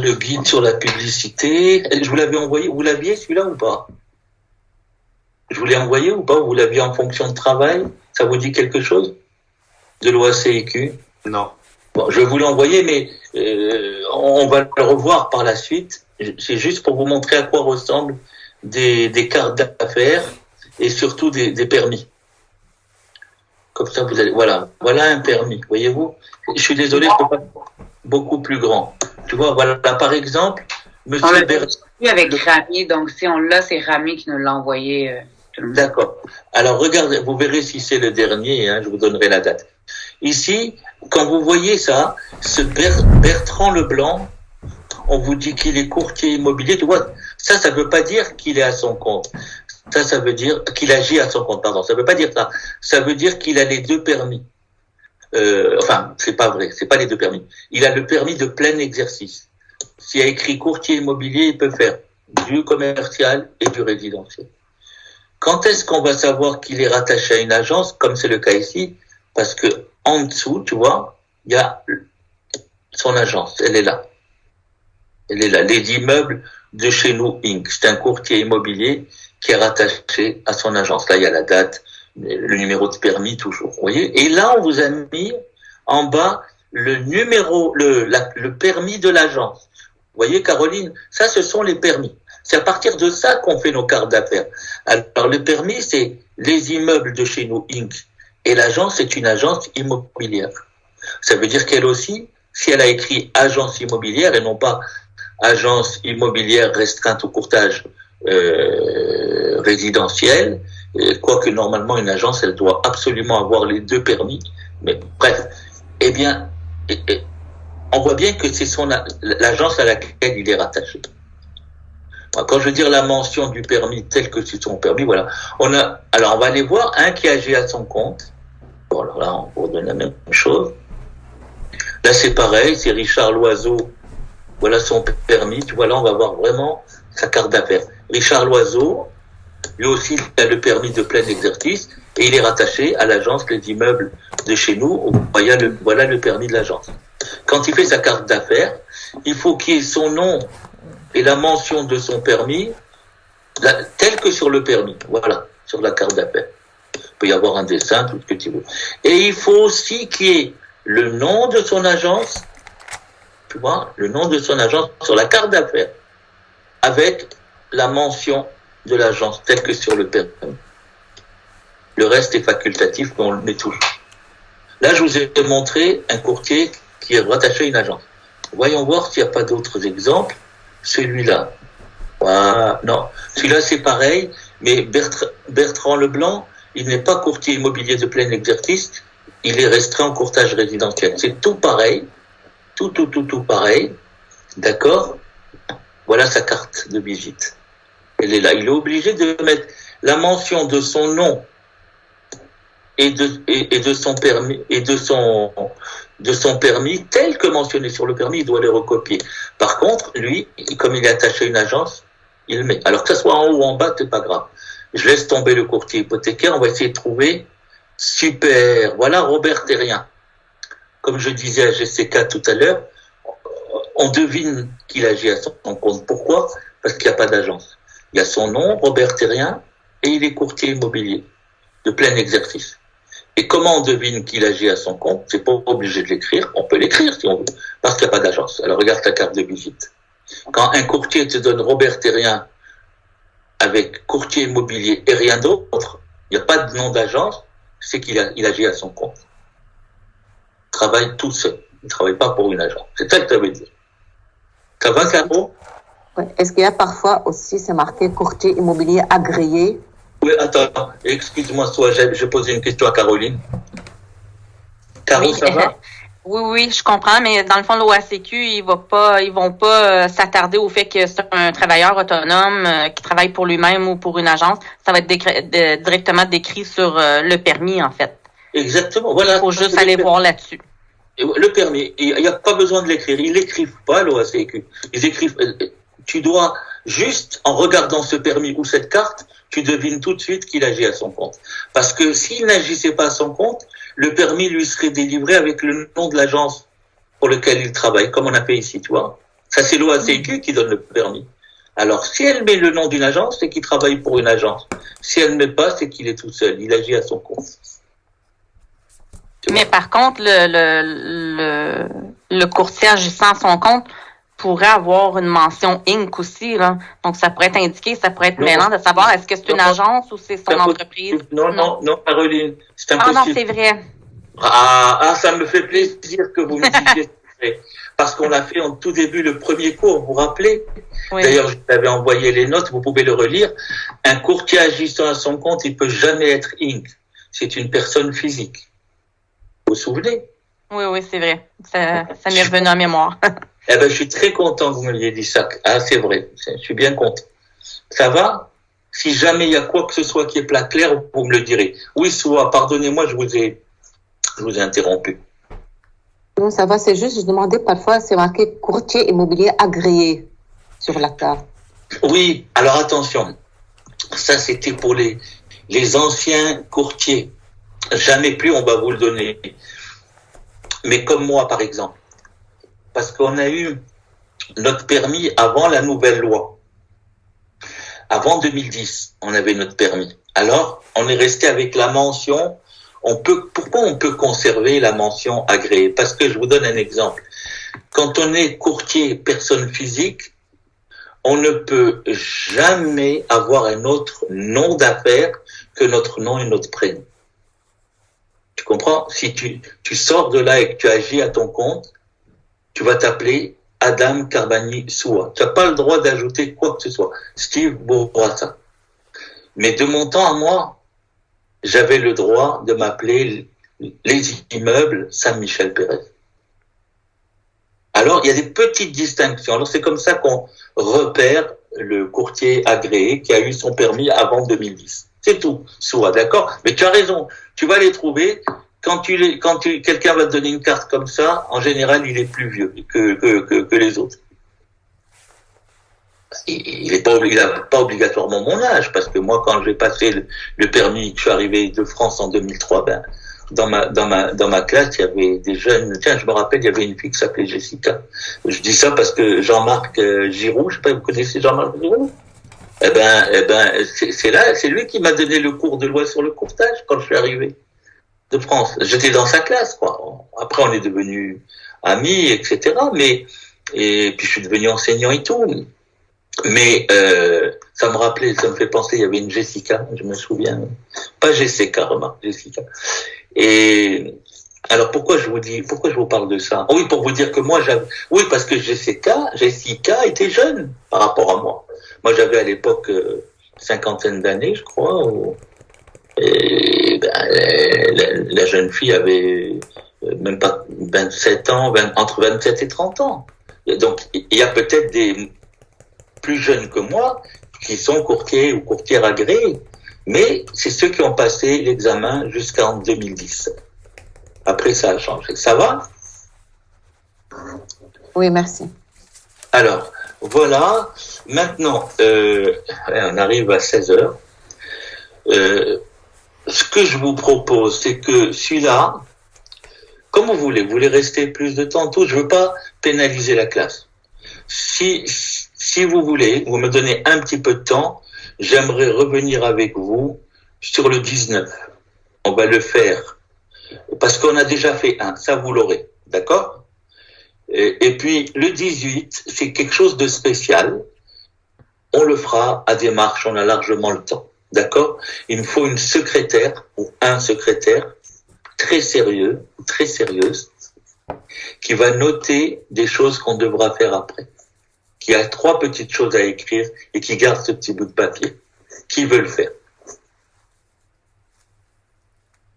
le guide sur la publicité. Je vous l'avais envoyé. Vous l'aviez celui-là ou pas? Je vous l'ai envoyé ou pas? Vous l'aviez en fonction de travail? Ça vous dit quelque chose? De l'OACIQ? Non. Bon, je vais vous l'envoyer, mais on va le revoir par la suite. C'est juste pour vous montrer à quoi ressemblent des cartes d'affaires et surtout des permis. Comme ça, vous allez, voilà un permis, voyez-vous. Je suis désolé, je peux pas beaucoup plus grand. Tu vois, voilà, par exemple, Monsieur Bernier avec Rami, donc si on l'a, c'est Rami qui nous l'a envoyé. D'accord. Alors regardez, vous verrez si c'est le dernier. Je vous donnerai la date. Ici, quand vous voyez ça, ce Bertrand Leblanc, on vous dit qu'il est courtier immobilier. Tu vois, ça veut pas dire qu'il est à son compte. Ça veut dire qu'il agit à son compte. Pardon, ça veut pas dire ça. Ça veut dire qu'il a les deux permis. Enfin, c'est pas vrai. C'est pas les deux permis. Il a le permis de plein exercice. S'il y a écrit courtier immobilier, il peut faire du commercial et du résidentiel. Quand est-ce qu'on va savoir qu'il est rattaché à une agence, comme c'est le cas ici? Parce que en dessous, tu vois, il y a son agence. Elle est là. Elle est là. Les immeubles de chez nous, Inc. C'est un courtier immobilier qui est rattaché à son agence. Là, il y a la date, le numéro de permis, toujours. Vous voyez? Et là, on vous a mis en bas le numéro, le permis de l'agence. Vous voyez, Caroline? Ça, ce sont les permis. C'est à partir de ça qu'on fait nos cartes d'affaires. Alors, le permis, c'est les immeubles de chez nous, Inc. Et l'agence, c'est une agence immobilière. Ça veut dire qu'elle aussi, si elle a écrit agence immobilière et non pas agence immobilière restreinte au courtage résidentiel, quoique normalement une agence, elle doit absolument avoir les deux permis. Mais bref, eh bien, on voit bien que c'est l'agence à laquelle il est rattaché. Quand je veux dire la mention du permis tel que c'est son permis, voilà. Alors on va aller voir un qui agit à son compte. Bon, alors là, on vous donne la même chose. Là, c'est pareil, c'est Richard Loiseau. Voilà son permis. Tu vois, là, on va voir vraiment sa carte d'affaires. Richard Loiseau, lui aussi, il a le permis de plein exercice et il est rattaché à l'agence des immeubles de chez nous. Voilà le permis de l'agence. Quand il fait sa carte d'affaires, il faut qu'il y ait son nom et la mention de son permis, tel que sur le permis, voilà, sur la carte d'affaires. Il peut y avoir un dessin, tout ce que tu veux. Et il faut aussi qu'il y ait le nom de son agence, tu vois, le nom de son agence sur la carte d'affaires, avec la mention de l'agence, telle que sur le permis. Le reste est facultatif, mais on le met toujours. Là, je vous ai montré un courtier qui est rattaché à une agence. Voyons voir s'il n'y a pas d'autres exemples. Celui-là. Non. Celui-là, c'est pareil, mais Bertrand Leblanc, il n'est pas courtier immobilier de plein exercice, il est restreint au courtage résidentiel. C'est tout pareil. Tout pareil. D'accord? Voilà sa carte de visite. Elle est là. Il est obligé de mettre la mention de son nom et de son permis de son permis tel que mentionné sur le permis, il doit le recopier. Par contre, lui, comme il est attaché à une agence, il le met. Alors que ça soit en haut ou en bas, c'est pas grave. Je laisse tomber le courtier hypothécaire, on va essayer de trouver. Super. Voilà Robert Terrien. Comme je disais à GCK tout à l'heure, on devine qu'il agit à son compte. Pourquoi? Parce qu'il n'y a pas d'agence. Il y a son nom, Robert Terrien, et il est courtier immobilier de plein exercice. Et comment on devine qu'il agit à son compte? C'est pas obligé de l'écrire. On peut l'écrire si on veut, parce qu'il n'y a pas d'agence. Alors regarde ta carte de visite. Quand un courtier te donne Robert Terrien avec courtier immobilier et rien d'autre, il n'y a pas de nom d'agence, c'est qu'il agit à son compte. Il travaille tout seul. Il ne travaille pas pour une agence. C'est ça que ça veut dire. Ça va, Caro? Oui. Est-ce qu'il y a parfois aussi, c'est marqué courtier immobilier agréé? Oui, attends, excuse-moi, je posais une question à Caroline. Caro, oui, ça va? Oui, je comprends, mais dans le fond, l'OACQ, ils vont pas s'attarder au fait que c'est un travailleur autonome qui travaille pour lui-même ou pour une agence. Ça va être directement décrit sur le permis, en fait. Exactement, voilà. Il faut juste aller voir là-dessus. Le permis, il n'y a pas besoin de l'écrire. Ils l'écrivent pas, l'OACQ. Ils écrivent, tu dois juste, en regardant ce permis ou cette carte, tu devines tout de suite qu'il agit à son compte. Parce que s'il n'agissait pas à son compte, le permis lui serait délivré avec le nom de l'agence pour lequel il travaille, comme on a fait ici, tu vois. Ça, c'est l'OACQ qui donne le permis. Alors, si elle met le nom d'une agence, c'est qu'il travaille pour une agence. Si elle ne met pas, c'est qu'il est tout seul. Il agit à son compte. Mais par contre, le courtier agissant à son compte pourrait avoir une mention Inc. aussi, là. Donc, ça pourrait être indiqué, ça pourrait être mêlant de savoir est-ce que c'est une agence ou c'est son entreprise. Non, Caroline, c'est Ah impossible. non, c'est vrai. Ça me fait plaisir que vous me disiez. Parce qu'on l'a fait en tout début, le premier cours, vous vous rappelez? Oui. D'ailleurs, je vous avais envoyé les notes, vous pouvez le relire. Un courtier agissant à son compte, il peut jamais être Inc. C'est une personne physique. Vous vous souvenez? Oui, c'est vrai. Ça m'est revenu en mémoire. Eh ben, je suis très content que vous m'ayez dit ça. Ah, c'est vrai. Je suis bien content. Ça va? Si jamais il y a quoi que ce soit qui est plat clair, vous me le direz. Oui, soit, pardonnez-moi, je vous ai interrompu. Non, ça va, c'est juste, je demandais parfois, c'est marqué courtier immobilier agréé sur la carte. Oui, alors attention. Ça, c'était pour les anciens courtiers. Jamais plus on va vous le donner. Mais comme moi, par exemple. Parce qu'on a eu notre permis avant la nouvelle loi. Avant 2010, on avait notre permis. Alors, on est resté avec la mention. Pourquoi on peut conserver la mention agréée? Parce que je vous donne un exemple. Quand on est courtier personne physique, on ne peut jamais avoir un autre nom d'affaires que notre nom et notre prénom. Tu comprends? Si tu sors de là et que tu agis à ton compte, tu vas t'appeler Adam Carbani Soua. Tu n'as pas le droit d'ajouter quoi que ce soit. Steve Bourassa. Mais de mon temps à moi, j'avais le droit de m'appeler les immeubles Saint-Michel-Pérez. Alors, il y a des petites distinctions. Alors, c'est comme ça qu'on repère le courtier agréé qui a eu son permis avant 2010. C'est tout, Soua, d'accord? Mais tu as raison. Tu vas les trouver. Quand quelqu'un va te donner une carte comme ça, en général, il est plus vieux que les autres. Il n'a pas obligatoirement mon âge, parce que moi, quand j'ai passé le permis, que je suis arrivé de France en 2003, dans ma classe, il y avait des jeunes. Tiens, je me rappelle, il y avait une fille qui s'appelait Jessica. Je dis ça parce que Jean-Marc Giroux, je sais pas, vous connaissez Jean-Marc Giroux? C'est lui qui m'a donné le cours de loi sur le courtage quand je suis arrivé de France. J'étais dans sa classe, quoi. Après, on est devenus amis, etc. Et puis je suis devenu enseignant et tout. Mais ça me fait penser, il y avait une Jessica, je me souviens. Pas Jessica, remarque, Jessica. Et alors pourquoi je vous parle de ça? Oui, pour vous dire que moi oui, parce que Jessica était jeune par rapport à moi. Moi, j'avais à l'époque cinquantaine d'années, je crois. Et la jeune fille avait même pas 27 ans, entre 27 et 30 ans. Et donc, il y a peut-être des plus jeunes que moi qui sont courtiers ou courtières agréés. Mais c'est ceux qui ont passé l'examen jusqu'en 2010. Après, ça a changé. Ça va? Oui, merci. Alors, voilà. Maintenant, on arrive à 16 heures. Ce que je vous propose, c'est que celui-là, comme vous voulez rester plus de temps, tout, je veux pas pénaliser la classe. Si vous voulez, vous me donnez un petit peu de temps, j'aimerais revenir avec vous sur le 19. On va le faire. Parce qu'on a déjà fait un, ça vous l'aurez. D'accord? Et puis, le 18, c'est quelque chose de spécial. On le fera à démarche, on a largement le temps. D'accord? Il me faut une secrétaire ou un secrétaire très sérieux, très sérieuse, qui va noter des choses qu'on devra faire après. Qui a 3 petites choses à écrire et qui garde ce petit bout de papier. Qui veut le faire?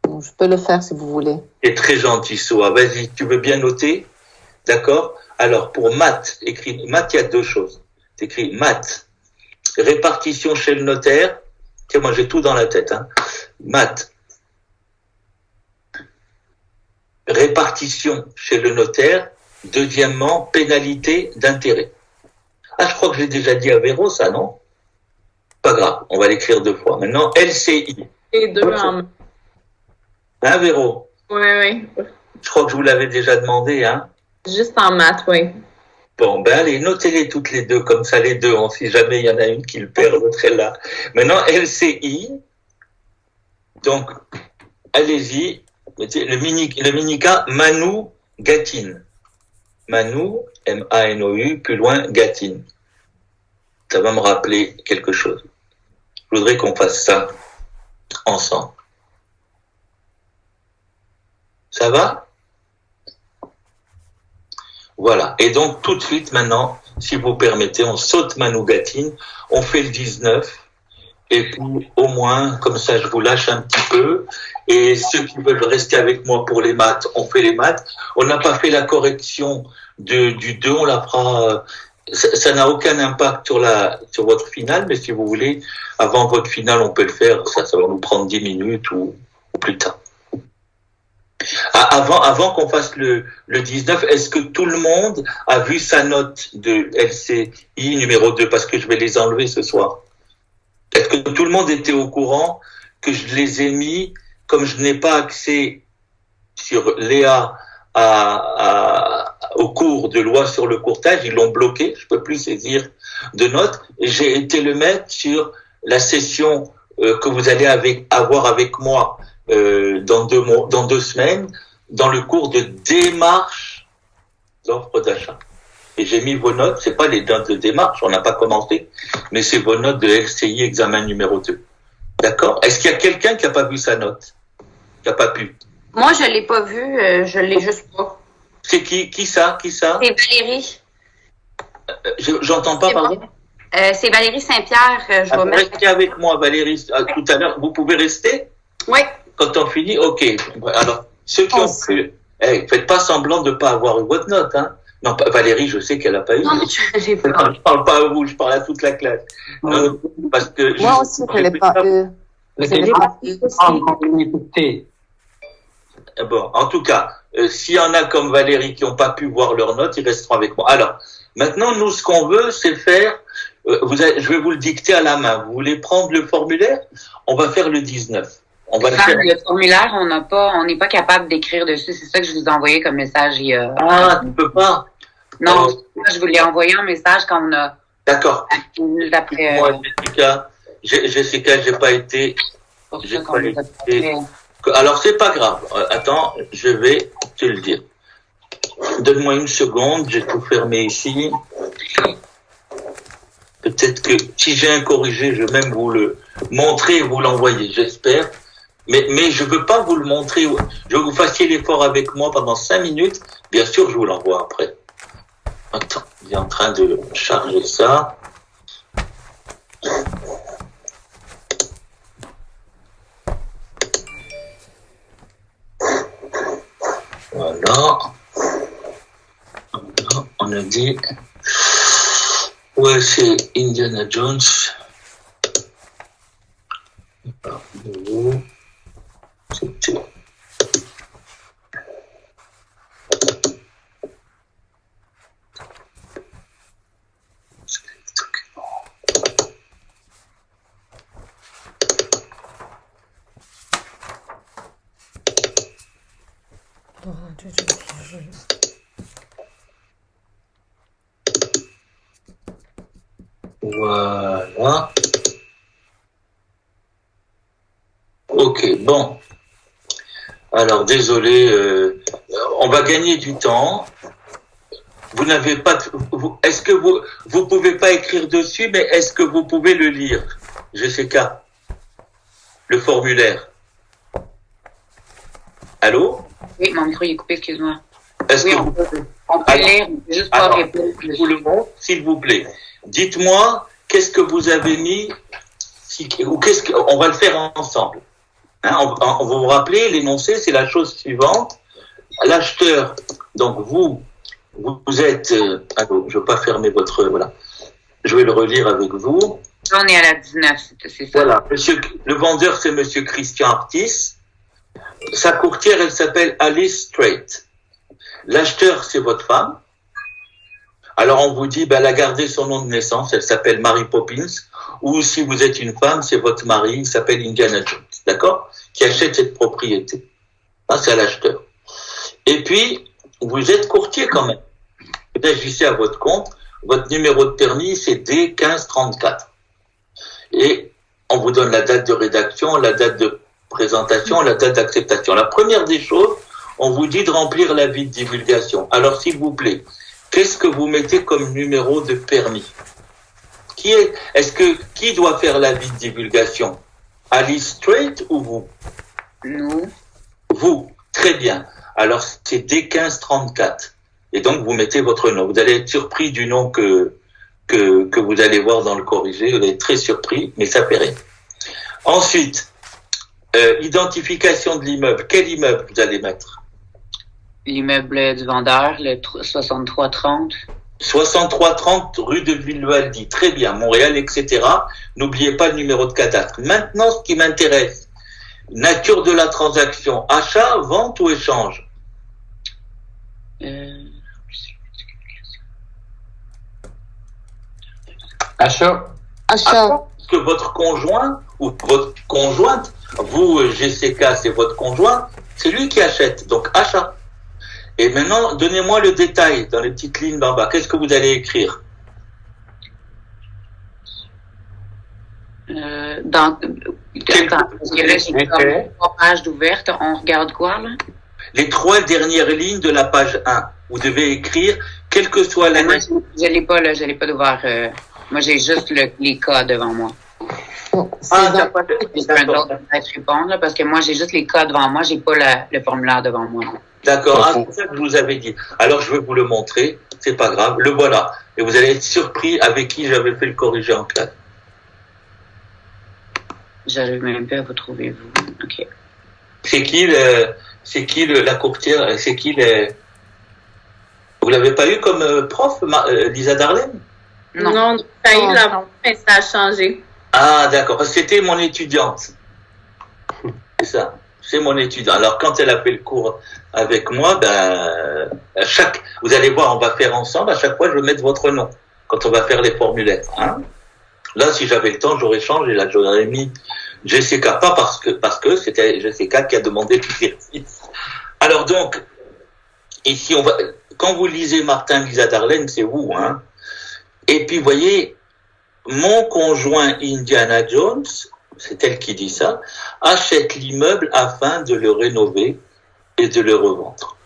Je peux le faire si vous voulez. C'est très gentil, Soa. Vas-y, tu veux bien noter? D'accord? Alors, pour maths, maths, il y a 2 choses. T'écris maths, répartition chez le notaire. Tiens, moi, j'ai tout dans la tête, hein. Maths, répartition chez le notaire. Deuxièmement, pénalité d'intérêt. Ah, je crois que j'ai déjà dit à Véro, ça, non? Pas grave, on va l'écrire 2 fois. Maintenant, LCI. Et 2 en... Hein, Véro? Oui. Je crois que je vous l'avais déjà demandé, hein? Juste en maths, oui. Bon, ben allez, notez-les toutes les deux, comme ça les deux, si jamais il y en a une qui le perd, l'autre est là. Maintenant, LCI, donc, allez-y, mettez le mini-cas Manu Gatine. Manu, M-A-N-O-U, plus loin, Gatine. Ça va me rappeler quelque chose. Je voudrais qu'on fasse ça ensemble. Ça va? Voilà. Et donc, tout de suite, maintenant, si vous permettez, on saute Manu Gatine, on fait le 19, et puis, au moins, comme ça, je vous lâche un petit peu. Et ceux qui veulent rester avec moi pour les maths, on fait les maths. On n'a pas fait la correction du 2, on la fera, ça n'a aucun impact sur votre finale, mais si vous voulez, avant votre finale, on peut le faire, ça va nous prendre 10 minutes ou plus tard. Avant qu'on fasse le 19, est-ce que tout le monde a vu sa note de LCI numéro 2? Parce que je vais les enlever ce soir. Est-ce que tout le monde était au courant que je les ai mis, comme je n'ai pas accès sur Léa au cours de loi sur le courtage, ils l'ont bloqué, je peux plus saisir de notes. J'ai été le mettre sur la session que vous allez avoir avec moi dans 2 semaines, dans le cours de démarche d'offre d'achat. Et j'ai mis vos notes, c'est pas les notes de démarche, on n'a pas commencé, mais c'est vos notes de LCI examen numéro 2. D'accord? Est-ce qu'il y a quelqu'un qui n'a pas vu sa note? Qui n'a pas pu? Moi, je l'ai pas vu, je l'ai juste pas. C'est qui ça? C'est Valérie. J'entends pas, pardon. C'est Valérie Saint-Pierre. Je vais mettre... Restez avec moi, Valérie, tout à l'heure. Vous pouvez rester? Oui. Quand on finit, ok. Alors, ceux qui ont pu, faites pas semblant de pas avoir eu votre note, hein. Non, Valérie, je sais qu'elle n'a pas eu. Non, je l'ai pas. Non, je parle pas à vous, je parle à toute la classe. Non, parce que Moi aussi, je l'ai pas eu. Bon, en tout cas, s'il y en a comme Valérie qui n'ont pas pu voir leurs notes, ils resteront avec moi. Alors, maintenant, nous, ce qu'on veut, c'est faire, je vais vous le dicter à la main. Vous voulez prendre le formulaire? On va faire le 19. On va le formulaire, on n'est pas capable d'écrire dessus. C'est ça que je vous ai envoyé comme message. Ah, tu peux pas? Non, je vous l'ai envoyé en message quand on a... D'accord. Après, moi, Jessica, j'ai pas été... Alors, c'est pas grave. Attends, je vais te le dire. Donne-moi une seconde, j'ai tout fermé ici. Peut-être que si j'ai un corrigé, je vais même vous le montrer et vous l'envoyer, j'espère. Mais je veux pas vous le montrer. Je veux que vous fassiez l'effort avec moi pendant 5 minutes. Bien sûr, je vous l'envoie après. Attends, il est en train de charger ça. Voilà. On a dit... Ouais, c'est Indiana Jones. C'était... Voilà. Ok, bon. Alors, désolé, on va gagner du temps. Vous n'avez pas... Est-ce que vous pouvez pas écrire dessus, mais est-ce que vous pouvez le lire, Jessica? Le formulaire. Allô? Oui, mon micro est coupé, excuse-moi. Est-ce que on peut lire, juste pas répondre. Je vous le montre, s'il vous plaît. Dites-moi, qu'est-ce que vous avez mis, ou on va le faire ensemble. Hein, on va vous rappeler, l'énoncé, c'est la chose suivante. L'acheteur, donc vous êtes, je ne veux pas fermer voilà. Je vais le relire avec vous. On est à la 19, c'est ça. Voilà, le vendeur, c'est monsieur Christian Artis. Sa courtière, elle s'appelle Alice Strait. L'acheteur, c'est votre femme. Alors on vous dit, elle a gardé son nom de naissance, elle s'appelle Mary Poppins, ou si vous êtes une femme, c'est votre mari, il s'appelle Indiana Jones, d'accord? Qui achète cette propriété. Ça, c'est à l'acheteur. Et puis, vous êtes courtier quand même. vous agissez à votre compte. Votre numéro de permis, c'est D1534. Et on vous donne la date de rédaction, la date de présentation, la date d'acceptation. La première des choses, on vous dit de remplir l'avis de divulgation. Alors, s'il vous plaît, qu'est-ce que vous mettez comme numéro de permis? Qui doit faire l'avis de divulgation? Alice Strait ou vous? Nous. Vous. Très bien. Alors, c'est D1534. Et donc, vous mettez votre nom. Vous allez être surpris du nom que vous allez voir dans le corrigé. Vous allez être très surpris, mais ça fait rien. Ensuite, identification de l'immeuble. Quel immeuble vous allez mettre? L'immeuble du vendeur, le 6330. 6330 rue de Villevaldy. Très bien. Montréal, etc. N'oubliez pas le numéro de cadastre. Maintenant, ce qui m'intéresse. Nature de la transaction. Achat, vente ou échange? Achat. Achat. Est-ce que votre conjoint ou votre conjointe, vous, GCK, c'est votre conjoint, c'est lui qui achète. Donc, achat. Et maintenant, donnez-moi le détail dans les petites lignes d'en bas. Qu'est-ce que vous allez écrire? Attends, parce que là, j'ai comme 3 pages d'ouvertes. On regarde quoi, là? Les 3 dernières lignes de la page 1. Vous devez écrire, quelle que soit la... Moi, je l'ai pas, là. Je l'ai pas d'ouvert. Moi, j'ai juste les cas devant moi. D'accord. J'ai un autre peut-être répondre, là, parce que moi, j'ai juste les cas devant moi. J'ai pas le formulaire devant moi. D'accord. C'est ça que je vous avais dit. Alors, je vais vous le montrer. C'est pas grave. Le voilà. Et vous allez être surpris avec qui j'avais fait le corrigé en classe. J'arrive même pas à vous trouver, vous. OK. C'est qui la courtière? C'est qui Vous l'avez pas eu comme prof, Lisa Darlene? Non, ça a eu la mais ça a changé. Ah, d'accord. Parce que c'était mon étudiante. C'est ça. C'est mon étudiant. Alors, quand elle a fait le cours avec moi, vous allez voir, on va faire ensemble. À chaque fois, je vais mettre votre nom quand on va faire les formulaires. Hein? Là, si j'avais le temps, j'aurais changé. Là, j'aurais mis Jessica. Pas parce que c'était Jessica qui a demandé l'exercice. Alors donc, ici, quand vous lisez Martin, Lisa Darlene, c'est vous, hein. Et puis, vous voyez, mon conjoint Indiana Jones, c'est elle qui dit ça, achète l'immeuble afin de le rénover et de le revendre.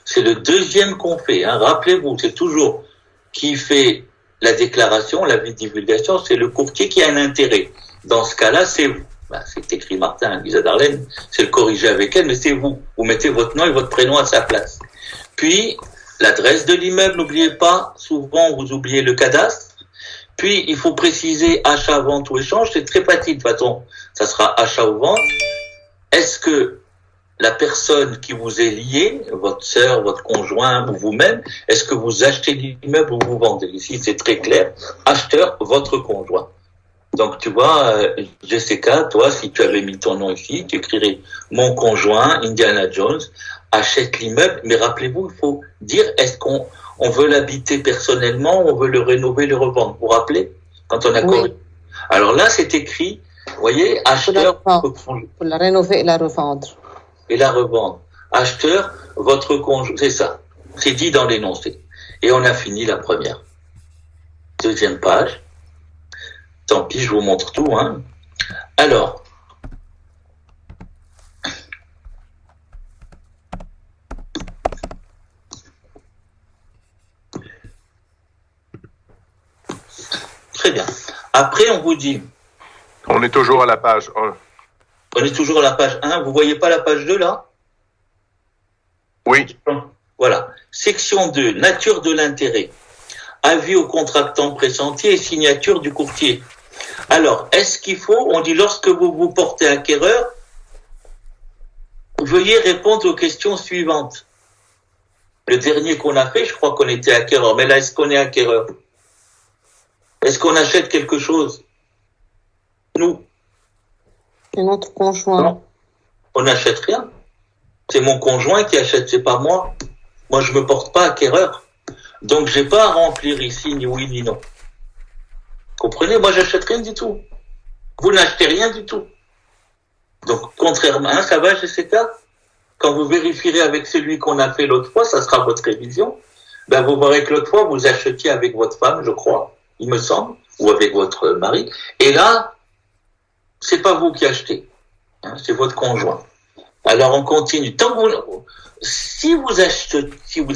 C'est le deuxième qu'on fait, hein. Rappelez-vous, c'est toujours qui fait la déclaration, l'avis de divulgation, c'est le courtier qui a un intérêt. Dans ce cas-là, c'est vous. C'est écrit Martin, Lisa Darlene, c'est le corrigé avec elle, mais c'est vous. Vous mettez votre nom et votre prénom à sa place. Puis, l'adresse de l'immeuble, n'oubliez pas, souvent vous oubliez le cadastre. Puis, il faut préciser achat, vente ou échange, c'est très facile de toute façon. Ça sera achat ou vente. Est-ce que la personne qui vous est liée, votre sœur, votre conjoint ou vous-même, est-ce que vous achetez l'immeuble ou vous vendez? Ici, c'est très clair. Acheteur, votre conjoint. Donc, tu vois, Jessica, toi, si tu avais mis ton nom ici, tu écrirais mon conjoint, Indiana Jones, achète l'immeuble. Mais rappelez-vous, il faut dire, est-ce qu'on veut l'habiter personnellement ou on veut le rénover, le revendre? Vous vous rappelez? Quand on a corrigé. Alors là, c'est écrit, vous voyez, acheteur, pour la rénover et la revendre. Et la revendre. Acheteur, votre conjoint. C'est ça. C'est dit dans l'énoncé. Et on a fini la première. Deuxième page. Tant pis, je vous montre tout, hein. Alors. Très bien. Après, on vous dit. On est toujours à la page 1. On est toujours à la page 1. Vous voyez pas la page 2, là? Oui. Voilà. Section 2. Nature de l'intérêt. Avis au contractant pressenti et signature du courtier. Alors, est-ce qu'il faut, on dit lorsque vous vous portez acquéreur, veuillez répondre aux questions suivantes. Le dernier qu'on a fait, je crois qu'on était acquéreur. Mais là, est-ce qu'on est acquéreur? Est-ce qu'on achète quelque chose? Nous. C'est notre conjoint. Non. On n'achète rien. C'est mon conjoint qui achète, c'est pas moi. Moi, je me porte pas acquéreur. Donc, j'ai pas à remplir ici ni oui ni non. Comprenez? Moi, j'achète rien du tout. Vous n'achetez rien du tout. Donc, contrairement, hein, ça va, Jessica? Quand vous vérifierez avec celui qu'on a fait l'autre fois, ça sera votre révision. Ben, vous verrez que l'autre fois, vous achetiez avec votre femme, je crois, il me semble, ou avec votre mari. Et là, c'est pas vous qui achetez, hein, c'est votre conjoint. Alors on continue. Si vous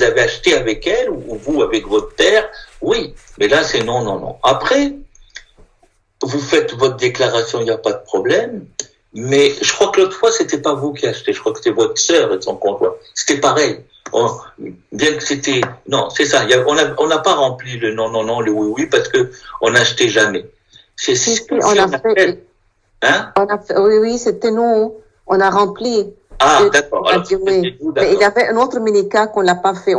avez acheté avec elle ou vous avec votre père, oui. Mais là, c'est non, non, non. Après, vous faites votre déclaration, il n'y a pas de problème. Mais je crois que l'autre fois, c'était pas vous qui achetez. Je crois que c'était votre sœur et son conjoint. C'était pareil. Bien que c'était, non, c'est ça. On n'a pas rempli le non, non, non, le oui, oui, parce que on n'achetait jamais. C'est ce que on a fait. Hein? Oui, oui, c'était nous. On a rempli. Ah, d'accord. Alors, oui. Mais il y avait un autre mini-cas qu'on l'a pas fait.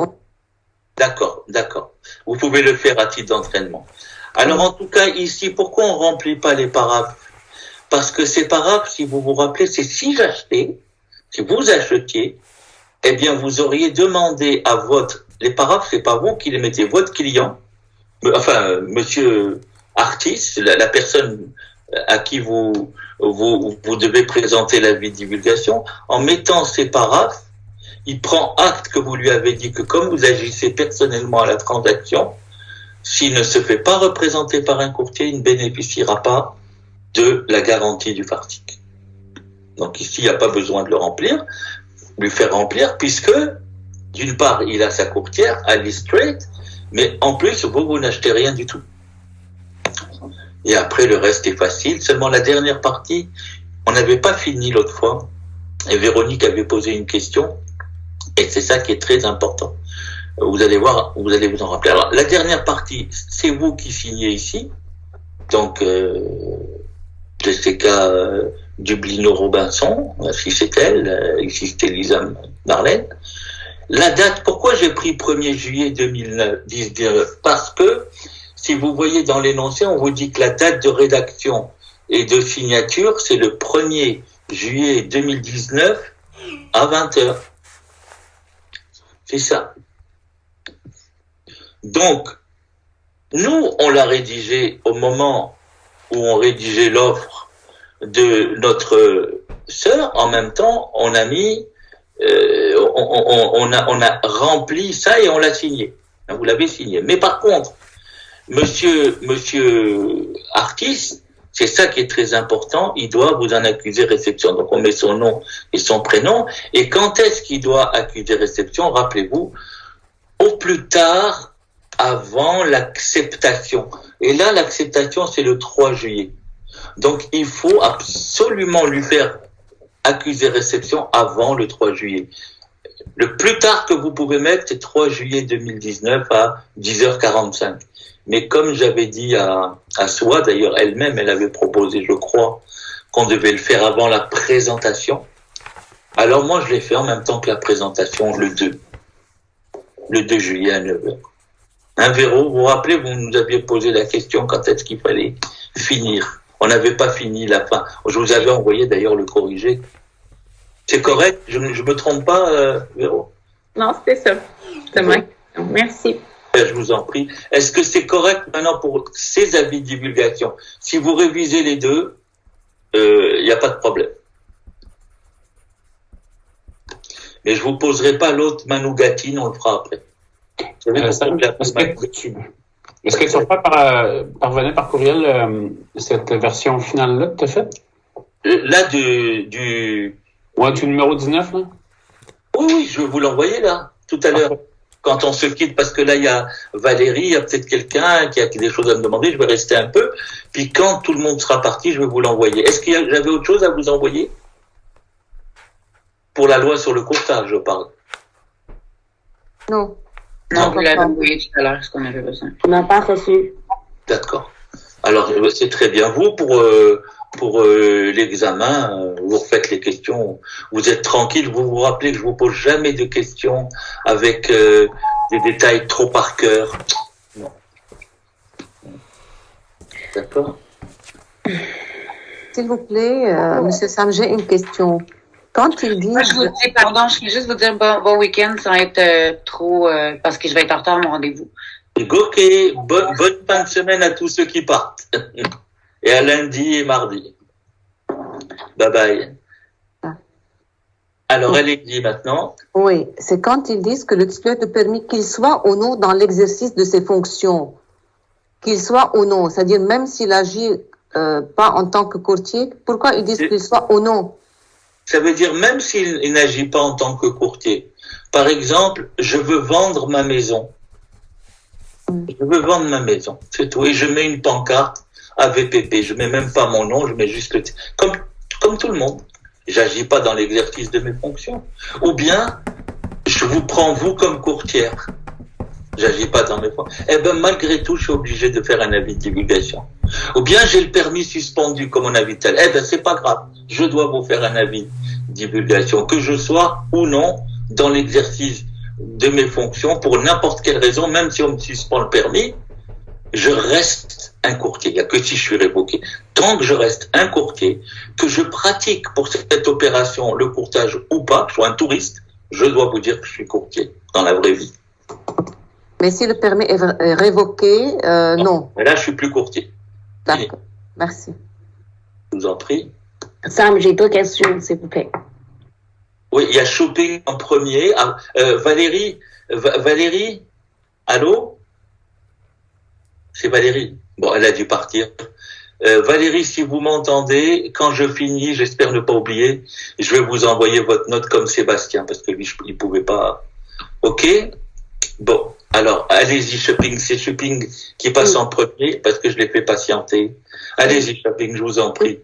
D'accord, d'accord. Vous pouvez le faire à titre d'entraînement. Alors, en tout cas, ici, pourquoi on remplit pas les paraphes? Parce que ces paraphes, si vous vous rappelez, c'est si vous achetiez, eh bien, vous auriez demandé à les paraphes, c'est pas vous qui les mettez, votre client, enfin, monsieur artiste, la personne à qui vous devez présenter l'avis de divulgation, en mettant ces paraphes, il prend acte que vous lui avez dit que comme vous agissez personnellement à la transaction, s'il ne se fait pas représenter par un courtier, il ne bénéficiera pas de la garantie du Fartic. Donc ici, il n'y a pas besoin de le remplir, lui faire remplir, puisque d'une part, il a sa courtière, Alice Strait, mais en plus, vous n'achetez rien du tout. Et après, le reste est facile. Seulement la dernière partie, on n'avait pas fini l'autre fois. Et Véronique avait posé une question. Et c'est ça qui est très important. Vous allez voir, vous allez vous en rappeler. Alors, la dernière partie, c'est vous qui signez ici. Donc, Jessica Dublino-Robinson, si c'est elle, ici c'était Lisa Marlène. La date, pourquoi j'ai pris 1er juillet 2019? Parce que, si vous voyez dans l'énoncé, on vous dit que la date de rédaction et de signature, c'est le 1er juillet 2019 à 20h. C'est ça. Donc, nous, on l'a rédigé au moment où on rédigeait l'offre de notre sœur. En même temps, on a mis, on a rempli ça et on l'a signé. Vous l'avez signé. Mais par contre, Monsieur Artis, c'est ça qui est très important, il doit vous en accuser réception. Donc on met son nom et son prénom. Et quand est-ce qu'il doit accuser réception? Rappelez-vous, au plus tard, avant l'acceptation. Et là, l'acceptation, c'est le 3 juillet. Donc il faut absolument lui faire accuser réception avant le 3 juillet. Le plus tard que vous pouvez mettre, c'est 3 juillet 2019 à 10h45. Mais comme j'avais dit à Soa, d'ailleurs elle-même, elle avait proposé, je crois, qu'on devait le faire avant la présentation. Alors moi, je l'ai fait en même temps que la présentation, le 2 juillet à 9h. Hein, Véro, vous vous rappelez, vous nous aviez posé la question quand est-ce qu'il fallait finir. On n'avait pas fini la fin. Je vous avais envoyé d'ailleurs le corrigé. C'est correct? Je me trompe pas, Véro? Non, c'était ça. C'est moi. Merci. Je vous en prie. Est-ce que c'est correct maintenant pour ces avis de divulgation? Si vous révisez les deux, il n'y a pas de problème. Mais je vous poserai pas l'autre Manougatine, on le fera après. Est-ce que tu vas pas parvenir par courriel cette version finale-là que tu as faite? Là, du numéro 19, là? Oui, je vais vous l'envoyer là, tout à l'heure. Quand on se quitte, parce que là, il y a Valérie, il y a peut-être quelqu'un qui a des choses à me demander, je vais rester un peu. Puis quand tout le monde sera parti, je vais vous l'envoyer. Est-ce qu'il j'avais autre chose à vous envoyer? Pour la loi sur le courtage, je parle. Non. Non, vous l'avez envoyé tout à l'heure, ce qu'on avait besoin. On n'a pas reçu. D'accord. Alors, c'est très bien. Vous, pour l'examen, vous refaites les questions. Vous êtes tranquille. Vous vous rappelez que je vous pose jamais de questions avec des détails trop par cœur. Non. D'accord. S'il vous plaît, Monsieur Sam, j'ai une question. Quand il dit... Moi, je vous dis, pardon, je vais juste vous dire bon week-end sans être trop... parce que je vais être en retard à mon rendez-vous. Ok, bonne fin de semaine à tous ceux qui partent. Et à lundi et mardi. Bye bye. Alors, elle est dit maintenant. Oui, c'est quand ils disent que le titulaire de permis, qu'il soit ou non dans l'exercice de ses fonctions, qu'il soit ou non, c'est-à-dire même s'il agit pas en tant que courtier, pourquoi ils disent qu'il soit ou non? Ça veut dire même s'il n'agit pas en tant que courtier. Par exemple, je veux vendre ma maison. Je veux vendre ma maison, c'est tout. Et je mets une pancarte AVPP. Je mets même pas mon nom, je mets juste le comme tout le monde. J'agis pas dans l'exercice de mes fonctions. Ou bien, je vous prends vous comme courtière. J'agis pas dans mes fonctions. Eh ben, malgré tout, je suis obligé de faire un avis de divulgation. Ou bien, j'ai le permis suspendu, comme on a vu tel. Eh ben, c'est pas grave. Je dois vous faire un avis de divulgation. Que je sois ou non dans l'exercice de mes fonctions, pour n'importe quelle raison, même si on me suspend le permis, je reste un courtier. Il n'y a que si je suis révoqué. Tant que je reste un courtier, que je pratique pour cette opération le courtage ou pas, que je sois un touriste, je dois vous dire que je suis courtier dans la vraie vie. Mais si le permis est révoqué, non. Mais là, je suis plus courtier. D'accord. Merci. Je vous en prie. Sam, j'ai deux questions, s'il vous plaît. Oui, il y a shopping en premier. Ah, Valérie, allô? C'est Valérie. Bon, elle a dû partir. Valérie, si vous m'entendez, quand je finis, j'espère ne pas oublier, je vais vous envoyer votre note comme Sébastien, parce que lui, il pouvait pas. Ok? Bon, alors, allez-y, shopping. C'est shopping qui passe en premier, parce que je l'ai fait patienter. Allez-y, shopping, je vous en prie.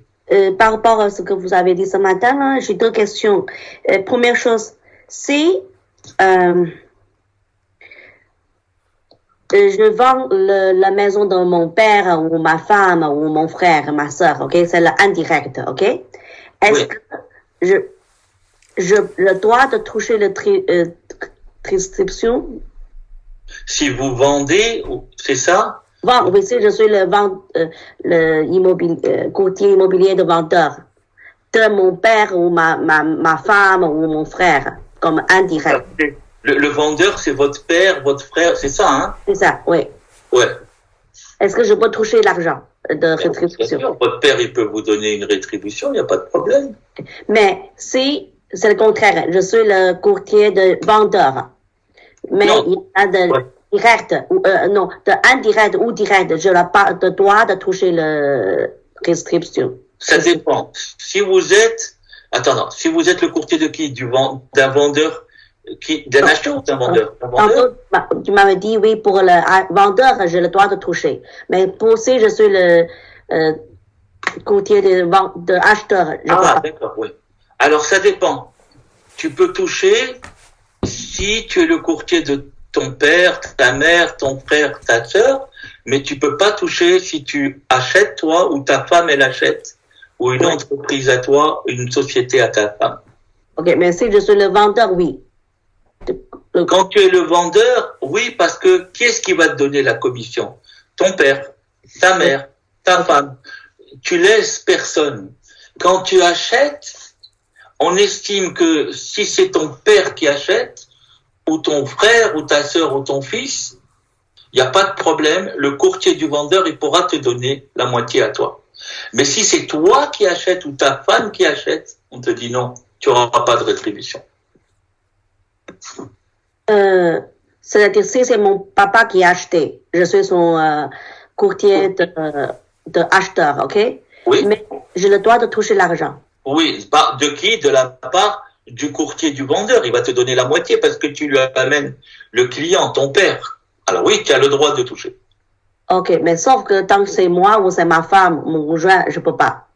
Par rapport à ce que vous avez dit ce matin, là, j'ai deux questions. Première chose, si je vends la maison de mon père ou ma femme ou mon frère, ma sœur, ok, c'est l'indirect, ok. Est-ce que je le droit de toucher le prescription? Si vous vendez, c'est ça? Oui, si je suis le courtier immobilier de vendeur de mon père ou ma femme ou mon frère, comme indirect. Le vendeur, c'est votre père, votre frère, c'est ça, hein? C'est ça, oui. Ouais. Est-ce que je peux toucher l'argent de rétribution? Bien sûr, votre père, il peut vous donner une rétribution, il n'y a pas de problème. Mais si c'est le contraire, je suis le courtier de vendeur, mais non. Il y a de direct, non, de indirect ou direct, je n'ai pas de droit de toucher la restriction. Ça dépend. Si vous êtes le courtier de qui? D'un vendeur? D'un acheteur ou d'un vendeur? Tu m'avais dit, oui, pour le vendeur, j'ai le droit de toucher. Mais pour si je suis le courtier de acheteur, je peux pas. D'accord, oui. Alors, ça dépend. Tu peux toucher si tu es le courtier de ton père, ta mère, ton frère, ta sœur, mais tu peux pas toucher si tu achètes toi ou ta femme elle achète, ou une entreprise à toi, une société à ta femme. Ok, mais si je suis le vendeur, oui. Quand tu es le vendeur, oui, parce que qui est-ce qui va te donner la commission? Ton père, ta mère, ta femme. Tu laisses personne. Quand tu achètes, on estime que si c'est ton père qui achète, ou ton frère, ou ta sœur, ou ton fils, il n'y a pas de problème. Le courtier du vendeur, il pourra te donner la moitié à toi. Mais si c'est toi qui achètes ou ta femme qui achète, on te dit non, tu n'auras pas de rétribution. C'est-à-dire, si c'est mon papa qui a acheté, je suis son courtier de acheteur, ok? Oui. Mais j'ai le droit de toucher l'argent. Oui, de qui? De la part du courtier du vendeur. Il va te donner la moitié parce que tu lui amènes le client, ton père. Alors oui, tu as le droit de toucher. Ok, mais sauf que tant que c'est moi ou c'est ma femme, mon conjoint, je peux pas.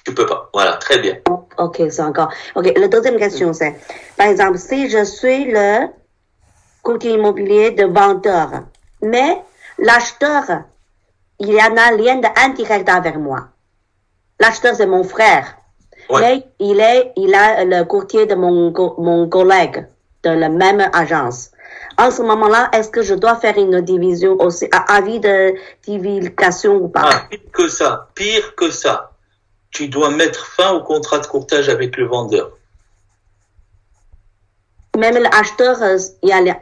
Tu peux pas. Voilà, très bien. Ok, c'est encore. Ok, la deuxième question c'est, par exemple, si je suis le courtier immobilier de vendeur, mais l'acheteur, il y en a un lien indirect avec moi. L'acheteur, c'est mon frère. Ouais. Mais il a le courtier de mon collègue de la même agence. En ce moment-là, est-ce que je dois faire une division aussi, avis de divulgation ou pas? Pire que ça. Tu dois mettre fin au contrat de courtage avec le vendeur. Même l'acheteur, il y a le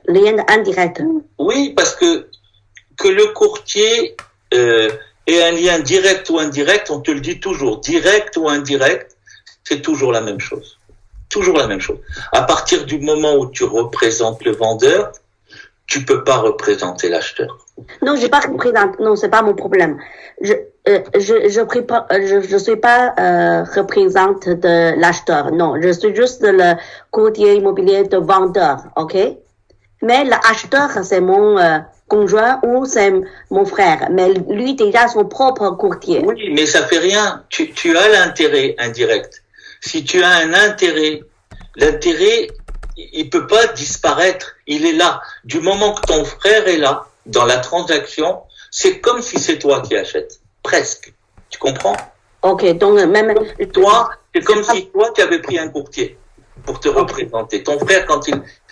lien indirect. Oui, parce que le courtier ait un lien direct ou indirect, on te le dit toujours. Direct ou indirect, c'est toujours la même chose. Toujours la même chose. À partir du moment où tu représentes le vendeur, tu peux pas représenter l'acheteur. Non, j'ai pas représente. Non, c'est pas mon problème. Je suis pas représente de l'acheteur. Non, je suis juste le courtier immobilier de vendeur, ok? Mais l'acheteur, c'est mon conjoint ou c'est mon frère. Mais lui, déjà, son propre courtier. Oui, mais ça fait rien. Tu as l'intérêt indirect. Si tu as un intérêt, l'intérêt, il peut pas disparaître. Il est là. Du moment que ton frère est là, dans la transaction, c'est comme si c'est toi qui achètes. Presque. Tu comprends? Ok, donc même... Toi, c'est comme si toi, tu avais pris un courtier pour te représenter. Ton frère,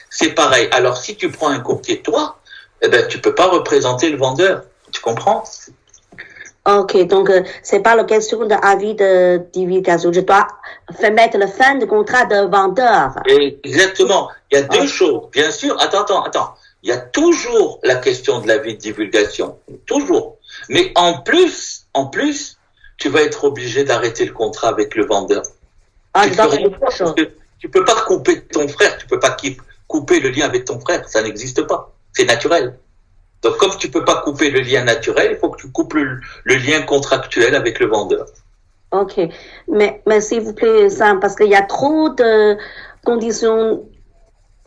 c'est pareil. Alors, si tu prends un courtier, toi, eh ben, tu peux pas représenter le vendeur. Tu comprends? Ok, donc c'est pas la question d'avis de divulgation. Je dois faire mettre la fin du contrat de vendeur. Exactement. Il y a deux choses. Bien sûr. Attends. Il y a toujours la question de l'avis de divulgation. Toujours. Mais en plus, tu vas être obligé d'arrêter le contrat avec le vendeur. Tu peux pas couper ton frère. Tu peux pas couper le lien avec ton frère. Ça n'existe pas. C'est naturel. Donc, comme tu peux pas couper le lien naturel, il faut que tu coupes le lien contractuel avec le vendeur. Ok. Mais s'il vous plaît, Sam, parce qu'il y a trop de conditions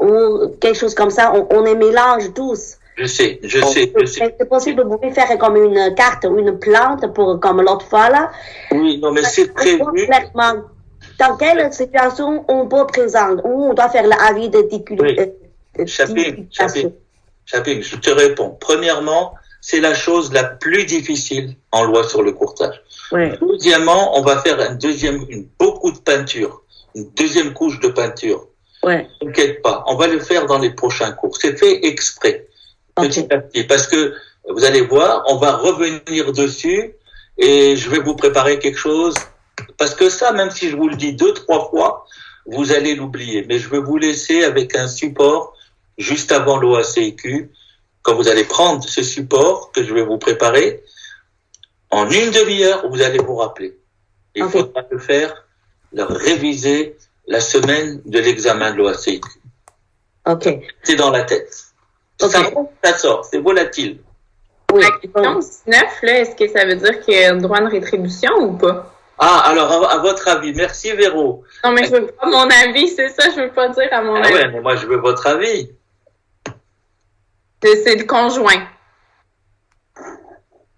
ou quelque chose comme ça, on les mélange tous. Je sais. C'est possible, vous pouvez faire comme une carte ou une plante pour, comme l'autre fois, là. Oui, non, mais c'est prévu. Dans quelle situation on peut présenter, où on doit faire l'avis de Chapin, je te réponds. Premièrement, c'est la chose la plus difficile en loi sur le courtage. Oui. Deuxièmement, on va faire beaucoup de peinture, une deuxième couche de peinture. Ouais. T'inquiète pas, on va le faire dans les prochains cours. C'est fait exprès, petit à petit, parce que vous allez voir, on va revenir dessus et je vais vous préparer quelque chose. Parce que ça, même si je vous le dis 2-3 fois, vous allez l'oublier. Mais je vais vous laisser avec un support juste avant l'OACQ. Quand vous allez prendre ce support que je vais vous préparer, en une demi-heure, vous allez vous rappeler. Il faudra le réviser la semaine de l'examen de l'OACQ. Ok. C'est dans la tête. Ça sort, c'est volatile. Oui. La question 19, là, est-ce que ça veut dire qu'il y a un droit de rétribution ou pas? Ah, alors, à votre avis. Merci, Véro. Non, mais je veux pas mon avis, c'est ça, je veux pas dire à mon avis. Ouais, mais moi, je veux votre avis. C'est le conjoint.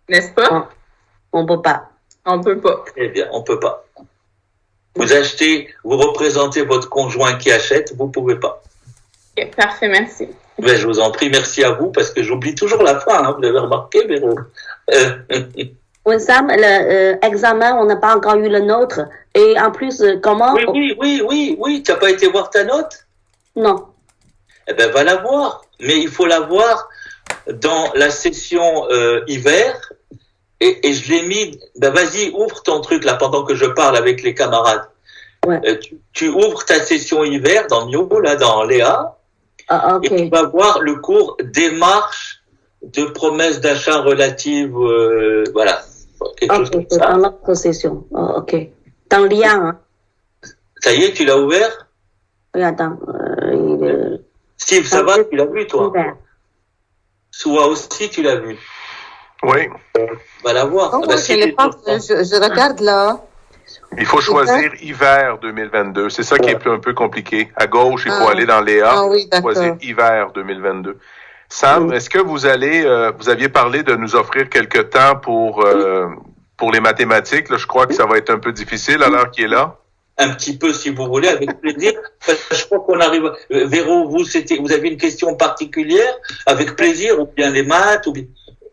N'est-ce pas? On peut pas. On peut pas. Eh bien, on peut pas. Vous représentez votre conjoint qui achète, vous pouvez pas. Okay, parfait, merci. Ben, je vous en prie, merci à vous, parce que j'oublie toujours la fin, hein, vous l'avez remarqué, Véro. Oui, Sam, l'examen, on n'a pas encore eu le nôtre. Et en plus, comment... Oui, tu n'as pas été voir ta note? Non. Eh ben, va la voir. Mais il faut la voir dans la session hiver. Et je l'ai mis... Ben, vas-y, ouvre ton truc, là, pendant que je parle avec les camarades. Ouais. Tu ouvres ta session hiver dans Mio, là, dans Léa. Ah, ok. Et tu vas voir le cours démarche de promesses d'achat relatives, voilà. Quelque chose comme ça. Dans l'autre session. Oh, ok. Dans le lien, hein. Ça y est, tu l'as ouvert? Oui, attends. Steve, ça va? Tu l'as vu, toi? Ouvert. Soua aussi, tu l'as vu? Oui. Va la voir. Oh, je regarde là. Il faut choisir hiver 2022. C'est ça qui est un peu compliqué. À gauche, il faut aller dans Léa. Ah oui, choisir hiver 2022. Sam, est-ce que vous aviez parlé de nous offrir quelques temps pour les mathématiques? Là, je crois que ça va être un peu difficile à l'heure qui est là. Un petit peu, si vous voulez, avec plaisir. Je crois qu'on arrive. Véro, vous avez une question particulière? Avec plaisir, ou bien les maths, ou bien...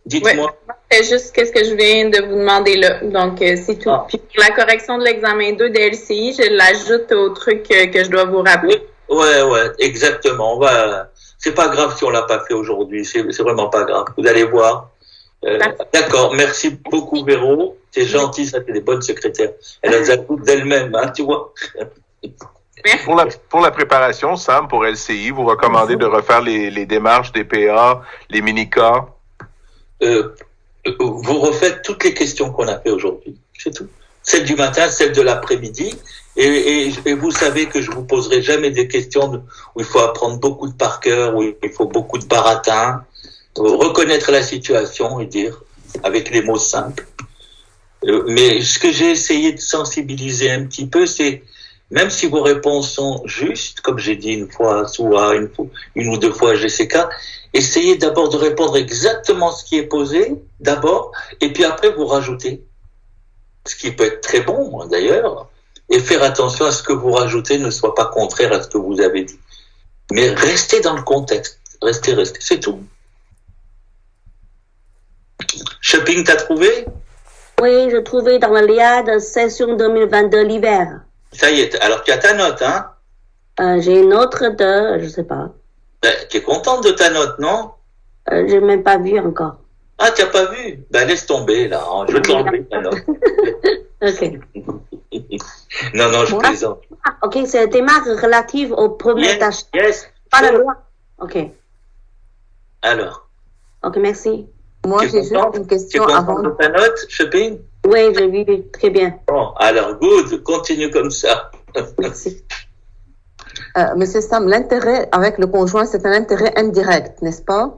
Dites-moi. Oui, c'est juste qu'est-ce que je viens de vous demander là. Donc, c'est tout. Puis pour la correction de l'examen 2 de LCI, je l'ajoute au truc que je dois vous rappeler. Ouais, exactement. C'est pas grave si on l'a pas fait aujourd'hui. C'est vraiment pas grave. Vous allez voir. D'accord. Merci beaucoup, Véro. C'est gentil, ça fait des bonnes secrétaires. Elle a des coups d'elle-même, hein, tu vois. Pour la préparation, Sam, pour LCI, vous recommandez de refaire les démarches des PA, les mini-cas? Vous refaites toutes les questions qu'on a fait aujourd'hui. C'est tout. celle du matin, celle de l'après-midi. Et vous savez que je vous poserai jamais des questions où il faut apprendre beaucoup de par cœur, où il faut beaucoup de baratin, reconnaître la situation et dire avec les mots simples. Mais ce que j'ai essayé de sensibiliser un petit peu, c'est même si vos réponses sont justes, comme j'ai dit une fois, soit une ou deux fois GCK, essayez d'abord de répondre exactement ce qui est posé, d'abord, et puis après vous rajoutez. Ce qui peut être très bon, d'ailleurs, et faire attention à ce que vous rajoutez ne soit pas contraire à ce que vous avez dit. Mais restez dans le contexte. Restez, c'est tout. Shopping, t'as trouvé? Oui, je trouvais dans le lien de session 2022 l'hiver. Ça y est, alors tu as ta note, hein? J'ai une autre de, je sais pas. Ben, tu es contente de ta note, non? J'ai même pas vu encore. Ah, tu n'as pas vu? Ben, laisse tomber, là. Je vais te l'enlever, ta note. Ok. Non, je plaisante. Ah, ok, c'est des marques relatives aux premières tâches. Yes. Pas la loi. Ok. Alors. Ok, merci. Moi, j'ai juste une question avant. Tu es contente de ta note, Shopping? Oui, j'ai vu, très bien. Bon, alors, good, continue comme ça. Merci. Monsieur Sam, l'intérêt avec le conjoint, c'est un intérêt indirect, n'est-ce pas?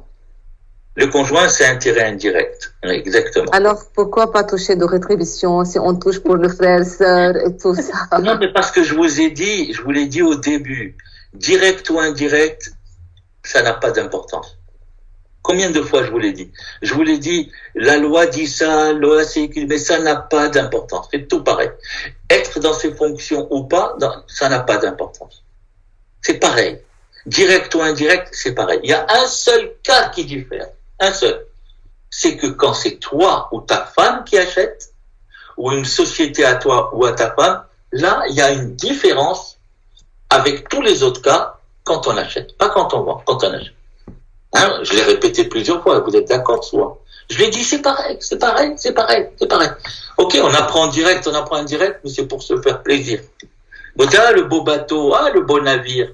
Le conjoint, c'est intérêt indirect. Exactement. Alors, pourquoi pas toucher de rétribution si on touche pour le frère, sœur et tout ça? Non, mais parce que je vous l'ai dit au début, direct ou indirect, ça n'a pas d'importance. Combien de fois je vous l'ai dit? Je vous l'ai dit, la loi dit ça, l'OACQ, mais ça n'a pas d'importance. C'est tout pareil. Être dans ses fonctions ou pas, ça n'a pas d'importance. C'est pareil. Direct ou indirect, c'est pareil. Il y a un seul cas qui diffère. Un seul. C'est que quand c'est toi ou ta femme qui achète, ou une société à toi ou à ta femme, là, il y a une différence avec tous les autres cas quand on achète. Pas quand on vend, quand on achète. Hein, je l'ai répété plusieurs fois, vous êtes d'accord, soit. Je l'ai dit, c'est pareil. Ok, on apprend en direct, on apprend indirect, mais c'est pour se faire plaisir. Bon, le beau bateau, le beau navire.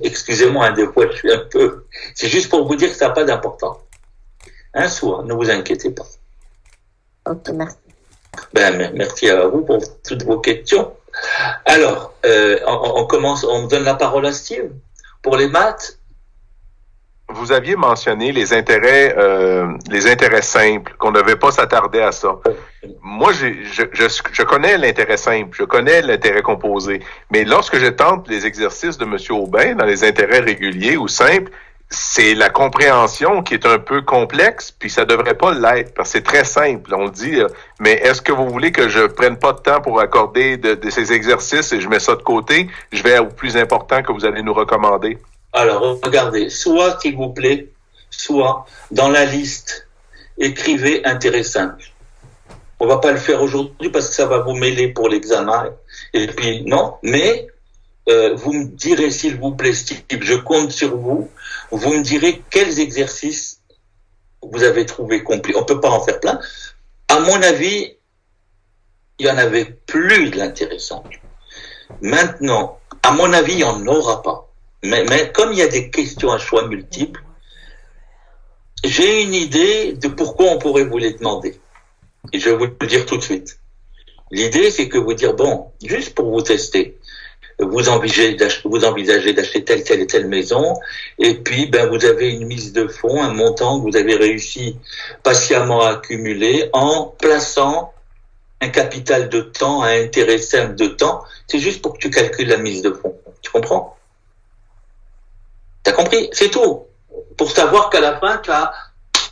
Excusez-moi, des fois, je suis un peu... C'est juste pour vous dire que ça n'a pas d'importance. Hein, soit, ne vous inquiétez pas. Ok, merci. Merci à vous pour toutes vos questions. Alors, on commence, on donne la parole à Steve. Pour les maths, vous aviez mentionné les intérêts simples, qu'on ne devait pas s'attarder à ça. Moi, je connais l'intérêt simple, je connais l'intérêt composé, mais lorsque je tente les exercices de M. Aubin dans les intérêts réguliers ou simples, c'est la compréhension qui est un peu complexe, puis ça devrait pas l'être, parce que c'est très simple, on le dit, mais est-ce que vous voulez que je prenne pas de temps pour accorder de ces exercices et je mets ça de côté? Je vais au plus important que vous allez nous recommander. Alors, regardez, soit, s'il vous plaît, soit dans la liste, écrivez intérêt simple. On va pas le faire aujourd'hui parce que ça va vous mêler pour l'examen. Et puis, non, mais vous me direz, s'il vous plaît, Steve, je compte sur vous, vous me direz quels exercices vous avez trouvé compris. On peut pas en faire plein. À mon avis, il y en avait plus de l'intérêt simple. Maintenant, à mon avis, il y en aura pas. Mais comme il y a des questions à choix multiples, j'ai une idée de pourquoi on pourrait vous les demander. Et je vais vous le dire tout de suite. L'idée, c'est que vous dire, bon, juste pour vous tester, vous envisagez d'acheter telle et telle maison, et puis vous avez une mise de fonds, un montant que vous avez réussi patiemment à accumuler en plaçant un capital de temps, un intérêt simple de temps. C'est juste pour que tu calcules la mise de fonds. Tu comprends? T'as compris? C'est tout. Pour savoir qu'à la fin, tu as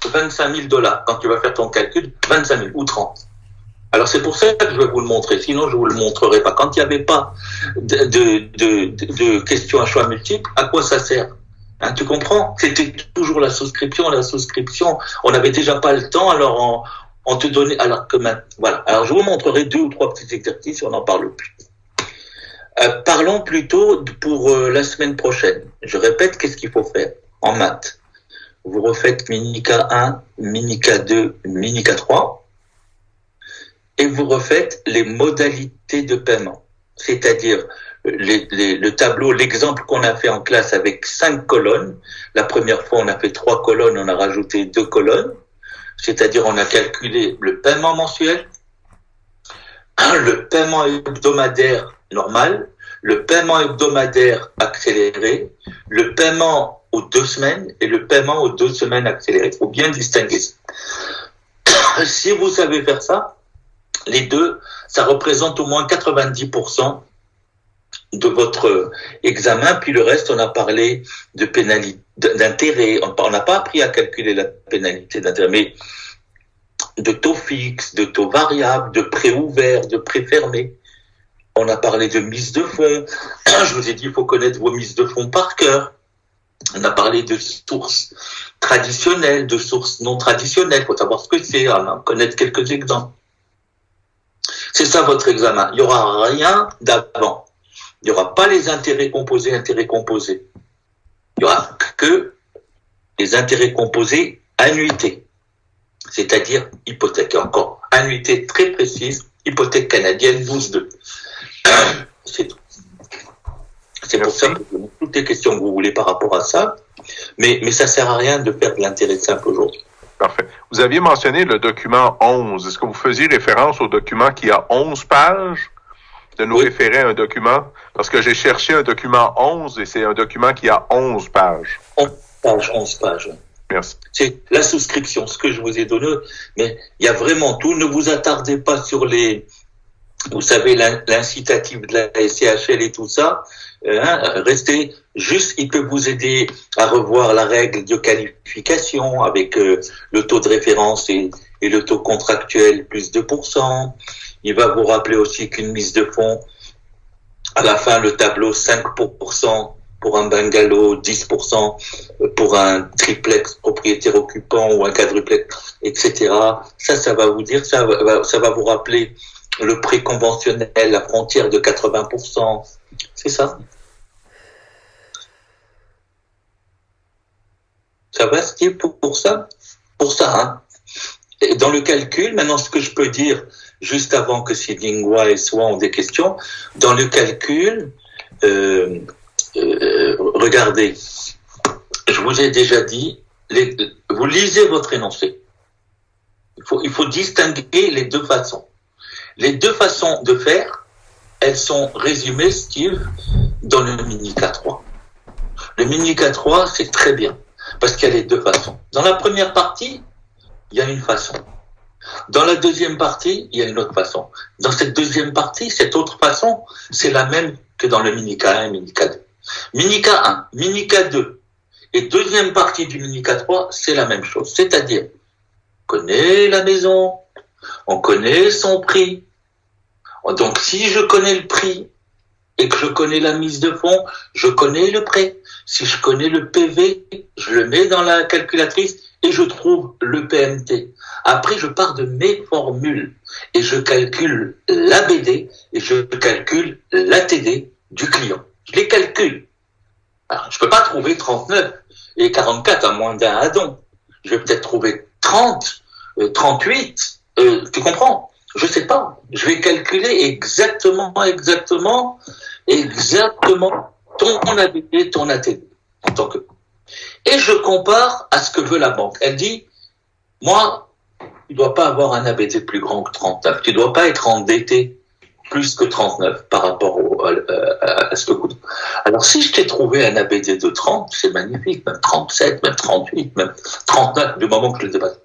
$25,000 quand tu vas faire ton calcul, 25 000 ou 30. Alors c'est pour ça que je vais vous le montrer. Sinon, je vous le montrerai pas. Quand il n'y avait pas de questions à choix multiples, à quoi ça sert? Hein, tu comprends? C'était toujours la souscription. On n'avait déjà pas le temps, alors on te donnait. Alors que maintenant, voilà. Alors je vous montrerai 2 ou 3 petits exercices. On n'en parle plus. Parlons plutôt pour la semaine prochaine. Je répète, qu'est-ce qu'il faut faire en maths? Vous refaites mini K1, mini K2, mini K3 et vous refaites les modalités de paiement. C'est-à-dire le tableau, l'exemple qu'on a fait en classe avec 5 colonnes. La première fois, on a fait 3 colonnes, on a rajouté 2 colonnes. C'est-à-dire on a calculé le paiement mensuel, le paiement hebdomadaire normal, le paiement hebdomadaire accéléré, le paiement aux 2 semaines et le paiement aux 2 semaines accéléré. Il faut bien distinguer ça. Si vous savez faire ça, les deux, ça représente au moins 90% de votre examen, puis le reste, on a parlé de pénalité, d'intérêt. On n'a pas appris à calculer la pénalité d'intérêt, mais de taux fixe, de taux variable, de prêt ouvert, de prêt fermé. On a parlé de mise de fonds. Je vous ai dit, il faut connaître vos mises de fonds par cœur. On a parlé de sources traditionnelles, de sources non traditionnelles. Il faut savoir ce que c'est, en connaître quelques exemples. C'est ça votre examen. Il n'y aura rien d'avant. Il n'y aura pas les intérêts composés. Il n'y aura que les intérêts composés annuités, c'est-à-dire hypothèque. Et encore, annuité très précise, hypothèque canadienne 12-2. C'est tout. C'est pour ça que je vous pose toutes les questions que vous voulez par rapport à ça, mais ça sert à rien de faire de l'intérêt simple aujourd'hui. Parfait. Vous aviez mentionné le document 11. Est-ce que vous faisiez référence au document qui a 11 pages? De nous référer à un document? Parce que j'ai cherché un document 11 et c'est un document qui a 11 pages. 11 pages. Merci. C'est la souscription, ce que je vous ai donné, mais il y a vraiment tout. Ne vous attardez pas sur vous savez, l'incitatif de la SCHL et tout ça. Restez juste, il peut vous aider à revoir la règle de qualification avec le taux de référence et le taux contractuel plus 2%. Il va vous rappeler aussi qu'une mise de fonds, à la fin, le tableau 5% pour un bungalow, 10% pour un triplex propriétaire occupant ou un quadruplex, etc. Ça va vous dire, ça va vous rappeler le prêt conventionnel, la frontière de 80%. C'est ça. Ça va, Steve, pour ça? Pour ça, hein. Et dans le calcul, maintenant, ce que je peux dire, juste avant que Sidingwa et Swan ont des questions, dans le calcul, regardez, je vous ai déjà dit, vous lisez votre énoncé. Il faut distinguer les deux façons. Les deux façons de faire, elles sont résumées, Steve, dans le mini K3. Le mini K3, c'est très bien, parce qu'il y a les deux façons. Dans la première partie, il y a une façon. Dans la deuxième partie, il y a une autre façon. Dans cette deuxième partie, cette autre façon, c'est la même que dans le mini K1 et mini K2. Mini K1, mini K2 et deuxième partie du mini K3, c'est la même chose. C'est-à-dire, on connaît la maison, on connaît son prix. Donc, si je connais le prix et que je connais la mise de fonds, je connais le prêt. Si je connais le PV, je le mets dans la calculatrice et je trouve le PMT. Après, je pars de mes formules et je calcule l'ABD et je calcule l'ATD du client. Je les calcule. Alors, je peux pas trouver 39 et 44 à moins d'un addon. Je vais peut-être trouver 30, 38, tu comprends? Je sais pas. Je vais calculer exactement ton ABD, ton ATD en tant que. Et je compare à ce que veut la banque. Elle dit, moi, tu dois pas avoir un ABD plus grand que 39. Tu dois pas être endetté plus que 39 par rapport à ce que coûte. Alors, si je t'ai trouvé un ABD de 30, c'est magnifique, même 37, même 38, même 39, du moment que je le dépasse.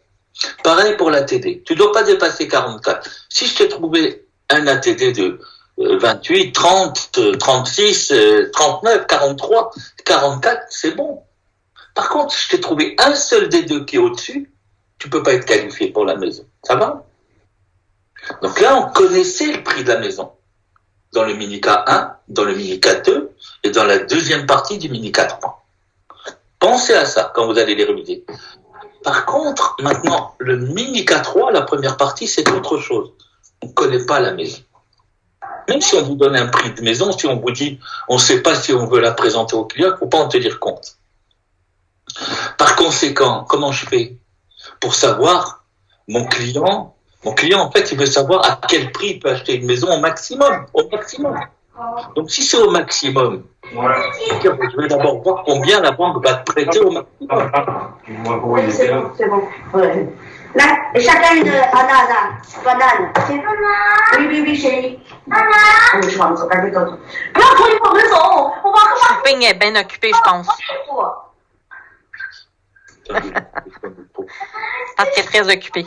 Pareil pour l'ATD. Tu dois pas dépasser 44. Si je t'ai trouvé un ATD de 28, 30, 36, 39, 43, 44, c'est bon. Par contre, si je t'ai trouvé un seul des deux qui est au-dessus, tu peux pas être qualifié pour la maison. Ça va? Donc là, on connaissait le prix de la maison. Dans le mini K1, dans le mini K2 et dans la deuxième partie du mini K3. Pensez à ça quand vous allez les réviser. Par contre, maintenant, le mini K3, la première partie, c'est autre chose. On ne connaît pas la maison. Même si on vous donne un prix de maison, si on vous dit, on ne sait pas si on veut la présenter au client, il ne faut pas en tenir compte. Par conséquent, comment je fais pour savoir mon client, en fait, il veut savoir à quel prix il peut acheter une maison au maximum. Donc, si c'est au maximum, je vais d'abord voir combien la banque va te prêter au maximum. C'est bon. Ouais. Là, chacun une banane. Banane. Ok? Oui, chérie. Allez, je mange, regardez tout. Shopping est bien occupé, je pense. Je pense qu'elle est très occupée.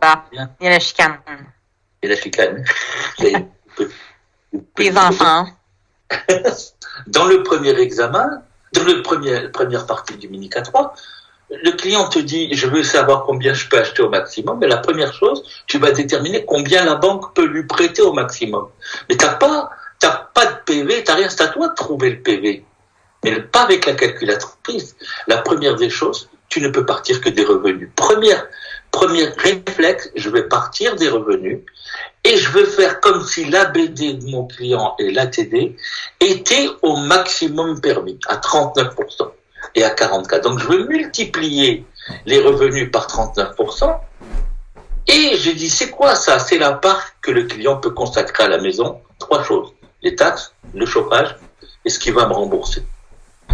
Ah, il y a la chicane. Et la chicane. Les enfants. Dans le premier examen, dans la première partie du mini K3, le client te dit, je veux savoir combien je peux acheter au maximum, mais la première chose, tu vas déterminer combien la banque peut lui prêter au maximum. Mais t'as pas de PV, t'as rien, c'est à toi de trouver le PV. Mais pas avec la calculatrice. La première des choses, tu ne peux partir que des revenus. Premier réflexe, je vais partir des revenus et je veux faire comme si l'ABD de mon client et l'ATD étaient au maximum permis, à 39% et à 44%. Donc je veux multiplier les revenus par 39% et j'ai dit, c'est quoi ça? C'est la part que le client peut consacrer à la maison. 3 choses, les taxes, le chauffage et ce qu'il va me rembourser.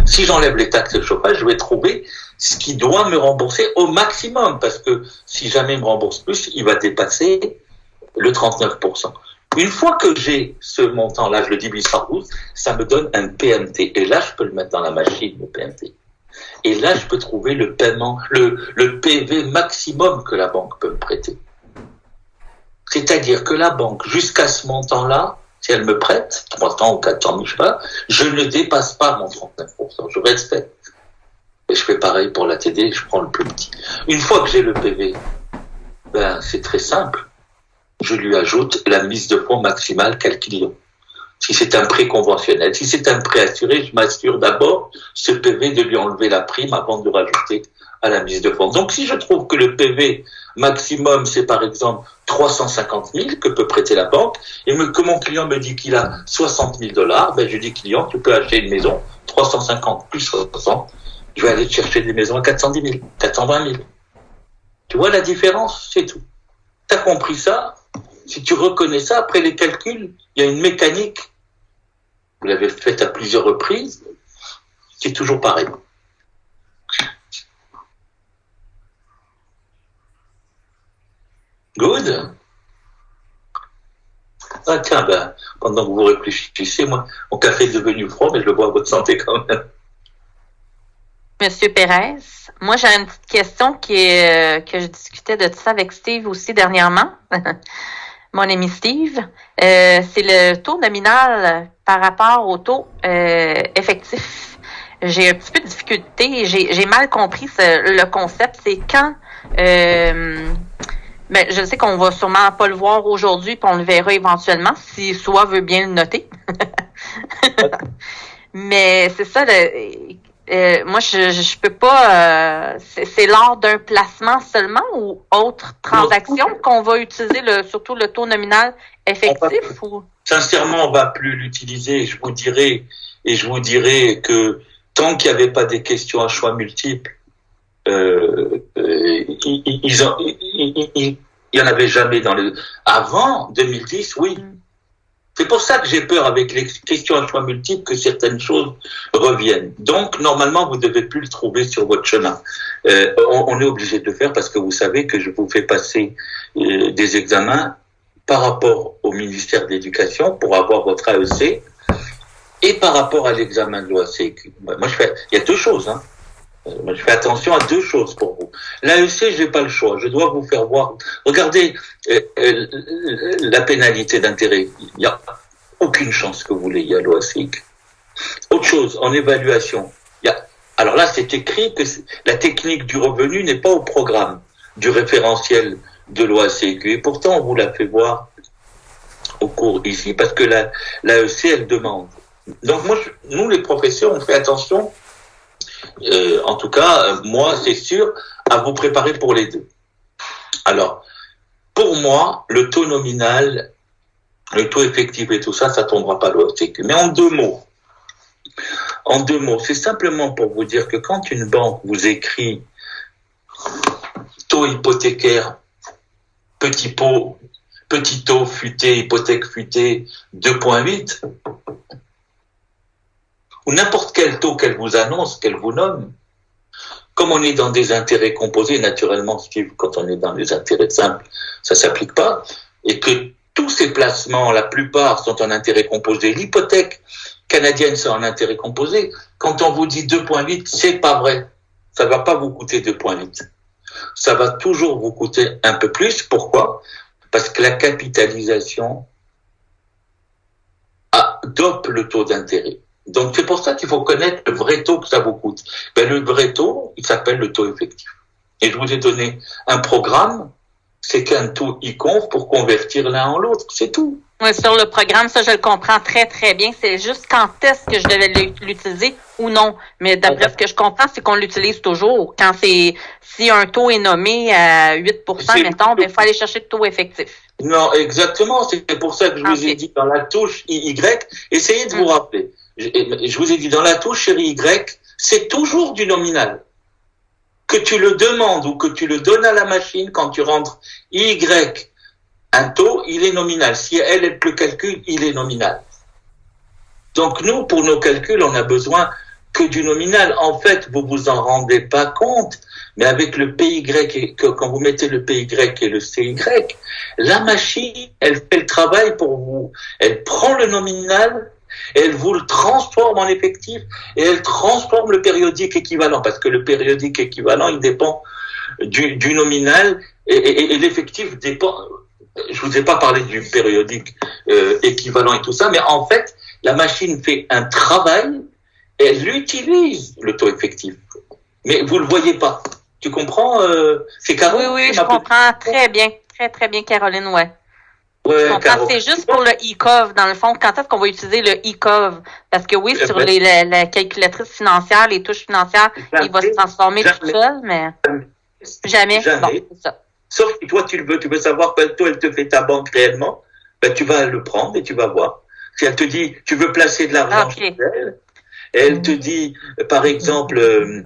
Si j'enlève les taxes et le chauffage, je vais trouver ce qui doit me rembourser au maximum, parce que si jamais il me rembourse plus, il va dépasser le 39%. Une fois que j'ai ce montant-là, je le divise par 12, ça me donne un PMT. Et là, je peux le mettre dans la machine, le PMT. Et là, je peux trouver le paiement, le PV maximum que la banque peut me prêter. C'est-à-dire que la banque, jusqu'à ce montant-là, si elle me prête 300 ou 400 000, je sais pas, je ne dépasse pas mon 39%. Je respecte. Et je fais pareil pour la TD, je prends le plus petit. Une fois que j'ai le PV, c'est très simple. Je lui ajoute la mise de fonds maximale calculée. Si c'est un prêt conventionnel, si c'est un prêt assuré, je m'assure d'abord ce PV de lui enlever la prime avant de rajouter à la mise de fonds. Donc si je trouve que le PV maximum, c'est par exemple 350 000 que peut prêter la banque, et que mon client me dit qu'il a 60 000 $, je dis, client, tu peux acheter une maison, 350 plus 60, je vais aller te chercher des maisons à 410 000, 420 000. Tu vois la différence? C'est tout. Tu as compris ça? Si tu reconnais ça, après les calculs, il y a une mécanique, vous l'avez faite à plusieurs reprises, qui est toujours pareil. Good. Ah tiens, pendant que vous réfléchissez, moi, mon café est devenu froid, mais je le bois à votre santé quand même. Monsieur Pérez, moi j'ai une petite question que je discutais de ça avec Steve aussi dernièrement. Mon ami Steve. C'est le taux nominal par rapport au taux effectif. J'ai un petit peu de difficulté. J'ai mal compris le concept. C'est quand je sais qu'on va sûrement pas le voir aujourd'hui, puis on le verra éventuellement, si Soa veut bien le noter. Mais c'est ça, moi je peux pas. C'est lors d'un placement seulement ou autre transaction qu'on va utiliser surtout le taux nominal effectif? Sincèrement, on va plus l'utiliser. Je vous dirais que tant qu'il n'y avait pas des questions à choix multiples, il y en avait jamais avant 2010, oui. C'est pour ça que j'ai peur avec les questions à choix multiples que certaines choses reviennent. Donc, normalement, vous ne devez plus le trouver sur votre chemin. On est obligé de le faire parce que vous savez que je vous fais passer des examens par rapport au ministère de l'Éducation pour avoir votre AEC et par rapport à l'examen de l'OACQ. Moi, il y a 2 choses, hein. Moi, je fais attention à 2 choses pour vous. L'AEC, j'ai pas le choix. Je dois vous faire voir. Regardez la pénalité d'intérêt. Il n'y a aucune chance que vous l'ayez à l'OACQ. Autre chose, en évaluation. Alors là, c'est écrit que la technique du revenu n'est pas au programme du référentiel de l'OACQ. Et pourtant, on vous l'a fait voir au cours ici parce que l'AEC, elle demande. Donc nous, les professeurs, on fait attention. En tout cas, moi, c'est sûr, à vous préparer pour les 2. Alors, pour moi, le taux nominal, le taux effectif et tout ça, ça tombera pas à l'OACQ. Mais en deux mots, c'est simplement pour vous dire que quand une banque vous écrit taux hypothécaire, petit taux futé, hypothèque futée 2,8, ou n'importe quel taux qu'elle vous annonce, qu'elle vous nomme, comme on est dans des intérêts composés, naturellement, Steve, quand on est dans des intérêts simples, ça s'applique pas, et que tous ces placements, la plupart sont en intérêt composé. L'hypothèque canadienne, c'est en intérêt composé. Quand on vous dit 2,8, c'est pas vrai. Ça va pas vous coûter 2,8. Ça va toujours vous coûter un peu plus. Pourquoi? Parce que la capitalisation dope le taux d'intérêt. Donc, c'est pour ça qu'il faut connaître le vrai taux que ça vous coûte. Le vrai taux, il s'appelle le taux effectif. Et je vous ai donné un programme, c'est qu'un taux e-conf pour convertir l'un en l'autre. C'est tout. Oui, sur le programme, ça, je le comprends très, très bien. C'est juste quand est-ce que je devais l'utiliser ou non. Mais d'après ce que je comprends, c'est qu'on l'utilise toujours. Quand si un taux est nommé à 8%, mettons, il faut aller chercher le taux effectif. Non, exactement. C'est pour ça que je vous ai dit dans la touche IY, essayez de vous rappeler. Je vous ai dit dans la touche chérie Y, c'est toujours du nominal. Que tu le demandes ou que tu le donnes à la machine, quand tu rentres Y, un taux, il est nominal. Si elle le calcule, il est nominal. Donc nous, pour nos calculs, on a besoin que du nominal. En fait, vous vous en rendez pas compte, mais avec le PY, quand vous mettez le PY et le CY, la machine, elle fait le travail pour vous. Elle prend le nominal, elle vous le transforme en effectif et elle transforme le périodique équivalent, parce que le périodique équivalent, il dépend du nominal et l'effectif dépend. Je vous ai pas parlé du périodique équivalent et tout ça, mais en fait, la machine fait un travail et elle utilise le taux effectif. Mais vous le voyez pas. Tu comprends, c'est Caroline? Oui, je comprends très bien, très bien, Caroline, ouais. Ouais, c'est juste pour le e-cov, dans le fond. Quand est-ce qu'on va utiliser le e-cov? Parce que oui, sur la calculatrice financière, les touches financières, il va se transformer tout seul, mais jamais. Bon, c'est ça. Sauf que toi, tu veux savoir quel taux elle te fait ta banque réellement, tu vas le prendre et tu vas voir. Si elle te dit, tu veux placer de l'argent chez elle, et elle te dit, par exemple,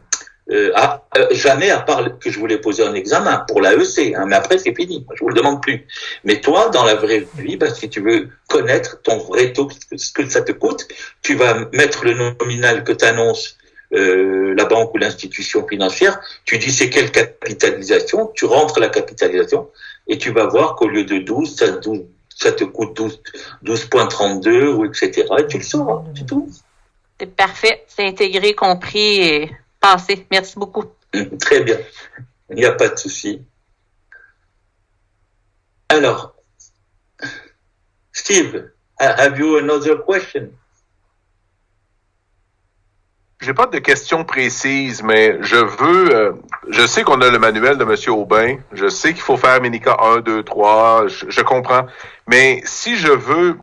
jamais, à part que je voulais poser un examen pour la EC, mais après c'est fini, je vous le demande plus. Mais toi, dans la vraie vie, si tu veux connaître ton vrai taux, ce que ça te coûte, tu vas mettre le nominal que t'annonce la banque ou l'institution financière, tu dis c'est quelle capitalisation, tu rentres la capitalisation et tu vas voir qu'au lieu de 12, ça te coûte 12,32 ou etc. Et tu le sauras, c'est tout. C'est parfait, c'est intégré, compris et passé. Merci beaucoup. Très bien, il n'y a pas de souci. Alors, Steve, have you another question? J'ai pas de questions précises, mais je sais qu'on a le manuel de M. Aubin, je sais qu'il faut faire Minica 1, 2, 3, je comprends, mais si je veux